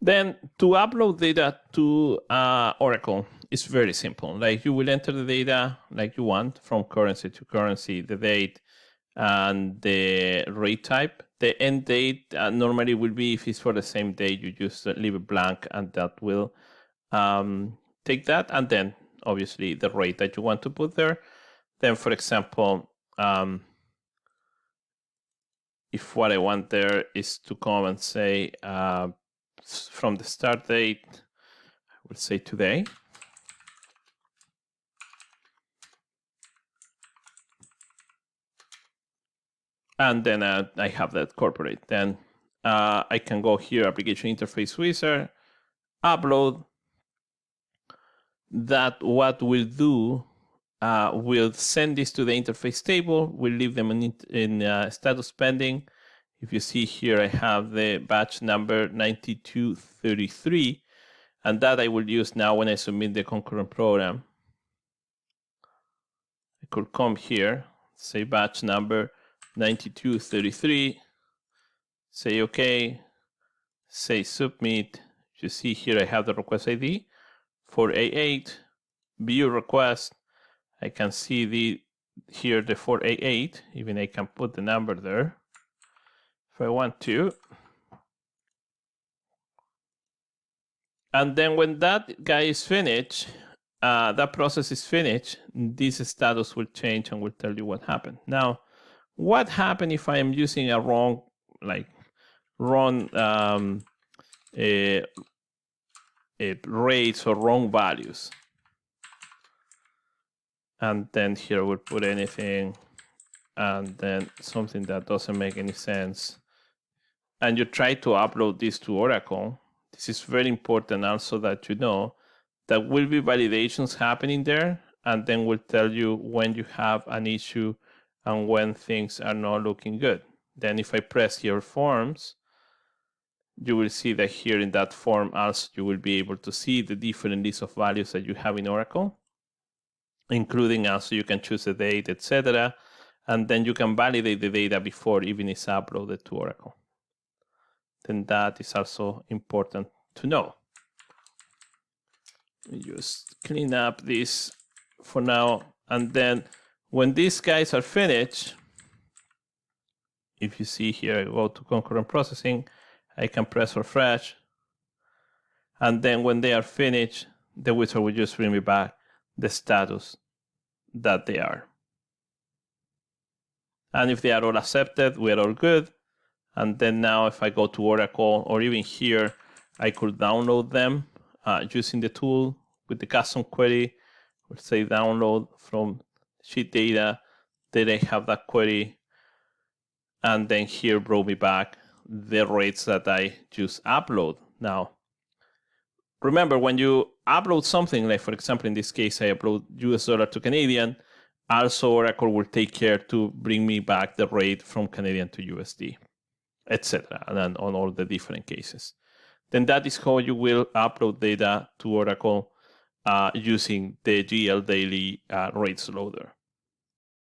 Then to upload data to Oracle, it's very simple. Like you will enter the data like you want from currency to currency, the date and the rate type. The end date normally will be, if it's for the same day, you just leave it blank and that will take that. And then obviously the rate that you want to put there. Then for example, if what I want there is to come and say from the start date, I will say today. And then I have that corporate. Then I can go here, application interface wizard, upload. That what we'll do, we'll send this to the interface table. We'll leave them in status pending. If you see here, I have the batch number 9233, and that I will use now when I submit the concurrent program. I could come here, say batch number 9233, say OK, say submit. You see here I have the request ID 4A8, view request. I can see here the 4A8, even I can put the number there if I want to. And then when that guy is finished, that process is finished, this status will change and will tell you what happened. Now, what happened if I am using a wrong rates or wrong values? And then here we'll put anything, and then something that doesn't make any sense. And you try to upload this to Oracle. This is very important also that you know that will be validations happening there, and then will tell you when you have an issue and when things are not looking good. Then if I press here forms, you will see that here in that form also you will be able to see the different lists of values that you have in Oracle, including also you can choose the date, etc. And then you can validate the data before even it's uploaded to Oracle. Then that is also important to know. Just clean up this for now. And then when these guys are finished, if you see here, I go to concurrent processing, I can press refresh. And then when they are finished, the wizard will just bring me back the status that they are. And if they are all accepted, we are all good. And then now if I go to Oracle, or even here, I could download them using the tool with the custom query. We'll say download from sheet data. Then I have that query. And then here brought me back the rates that I just upload. Now, remember when you upload something, like for example, in this case, I upload US dollar to Canadian, also Oracle will take care to bring me back the rate from Canadian to USD, etc. And then on all the different cases. Then that is how you will upload data to Oracle using the GL Daily rates loader.